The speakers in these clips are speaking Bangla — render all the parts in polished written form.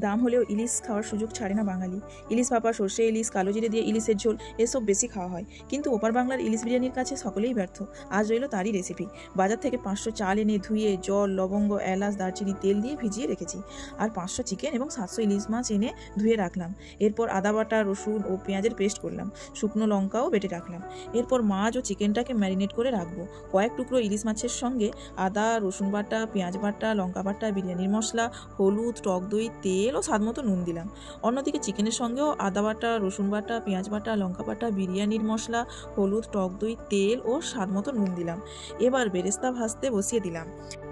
দাম হলেও ইলিশ খাওয়ার সুযোগ ছাড়ে না বাঙালি। ইলিশ ভাপা, সর্ষে ইলিশ, কালো জিরে দিয়ে ইলিশের ঝোল এসব বেশি খাওয়া হয়, কিন্তু ওপার বাংলার ইলিশ বিরিয়ানির কাছে সকলেই ব্যর্থ। আজ রইল তারই রেসিপি। বাজার থেকে 500 চাল এনে ধুয়ে জল, লবঙ্গ, এলাচ, দারচিনি, তেল দিয়ে ভিজিয়ে রেখেছি। আর 500 চিকেন এবং 700 ইলিশ মাছ এনে ধুয়ে রাখলাম। এরপর আদা বাটা, রসুন ও পেঁয়াজের পেস্ট করলাম। শুকনো লঙ্কাও বেটে রাখলাম। এরপর মাছ ও চিকেনটাকে ম্যারিনেট করে রাখবো। কয়েক টুকরো ইলিশ মাছের সঙ্গে আদা, রসুন বাটা, পেঁয়াজ বাটা, লঙ্কা বাটা, বিরিয়ানির মশলা, হলুদ, টক দই, তেল ও স্বাদমতো নুন দিলাম। অন্যদিকে চিকেনের সঙ্গেও আদা বাটা, রসুন বাটা, পেঁয়াজ বাটা, লঙ্কা বাটা, বিরিয়ানির মশলা, হলুদ, টক দই, তেল ও স্বাদমতো নুন দিলাম। এবার বেরেস্তা ভাজতে বসিয়ে দিলাম।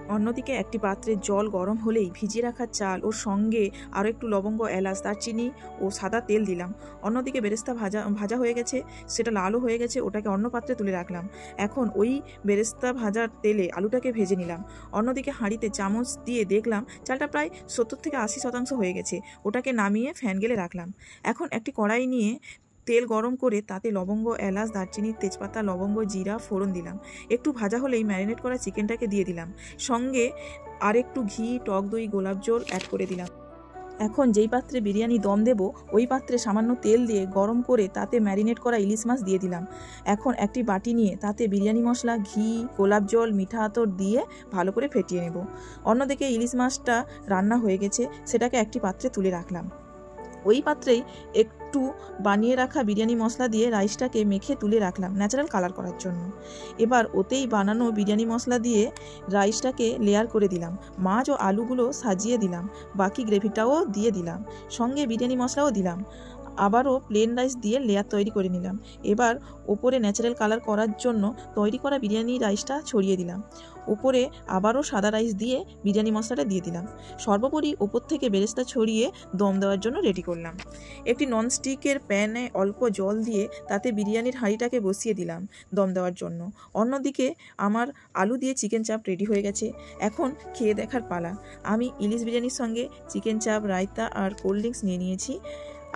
অন্যদিকে একটি পাত্রে জল গরম হলেই ভিজিয়ে রাখা চাল ও সঙ্গে আরও একটু লবঙ্গ, এলাচ, দারচিনি ও সাদা তেল দিলাম। অন্যদিকে বেরেস্তা ভাজা হয়ে গেছে, সেটা লালও হয়ে গেছে, ওটাকে অন্য পাত্রে তুলে রাখলাম। এখন ওই বেরেস্তা ভাজার তেলে আলুটাকে ভেজে নিলাম। অন্যদিকে হাঁড়িতে চামচ দিয়ে দেখলাম চালটা প্রায় 70 থেকে 80% হয়ে গেছে। ওটাকে নামিয়ে ফ্যান গেলে রাখলাম। এখন একটি কড়াই নিয়ে তেল গরম করে তাতে লবঙ্গ, এলাচ, দারচিনি, তেজপাতা, লবঙ্গ, জিরা ফোড়ন দিলাম। একটু ভাজা হলেই ম্যারিনেট করা চিকেনটাকে দিয়ে দিলাম। সঙ্গে আর একটু ঘি, টক দই, গোলাপ জল অ্যাড করে দিলাম। এখন যেই পাত্রে বিরিয়ানি দম দেব ওই পাত্রে সামান্য তেল দিয়ে গরম করে তাতে ম্যারিনেট করা ইলিশ মাছ দিয়ে দিলাম। এখন একটি বাটি নিয়ে তাতে বিরিয়ানি মশলা, ঘি, গোলাপ জল, মিঠা আতর দিয়ে ভালো করে ফেটিয়ে নেব। অন্যদিকে ইলিশ মাছটা রান্না হয়ে গেছে, সেটাকে একটি পাত্রে তুলে রাখলাম। ওই পাত্রেই একটু বানিয়ে রাখা বিরিয়ানি মশলা দিয়ে রাইসটাকে মেখে তুলে রাখলাম ন্যাচারাল কালার করার জন্য। এবার ওতেই বানানো বিরিয়ানি মশলা দিয়ে রাইসটাকে লেয়ার করে দিলাম। মাছ ও আলুগুলো সাজিয়ে দিলাম। বাকি গ্রেভিটাও দিয়ে দিলাম। সঙ্গে বিরিয়ানি মশলাও দিলাম। আবারও প্লেন রাইস দিয়ে লেয়ার তৈরি করে নিলাম। এবার ওপরে ন্যাচারাল কালার করার জন্য তৈরি করা বিরিয়ানি রাইসটা ছড়িয়ে দিলাম। ওপরে আবারও সাদা রাইস দিয়ে বিরিয়ানি মশলাটা দিয়ে দিলাম। সর্বোপরি ওপর থেকে বেরেস্তা ছড়িয়ে দম দেওয়ার জন্য রেডি করলাম। একটি ননস্টিকের প্যানে অল্প জল দিয়ে তাতে বিরিয়ানির হাঁড়িটাকে বসিয়ে দিলাম দম দেওয়ার জন্য। অন্যদিকে আমার আলু দিয়ে চিকেন চাপ রেডি হয়ে গেছে। এখন খেয়ে দেখার পালা। আমি ইলিশ বিরিয়ানির সঙ্গে চিকেন চাপ, রায়তা আর কোল্ড ড্রিঙ্কস নিয়ে নিয়েছি।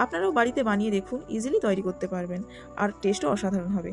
আপনারাও বাড়িতে বানিয়ে দেখুন, ইজিলি তৈরি করতে পারবেন আর টেস্টও অসাধারণ হবে।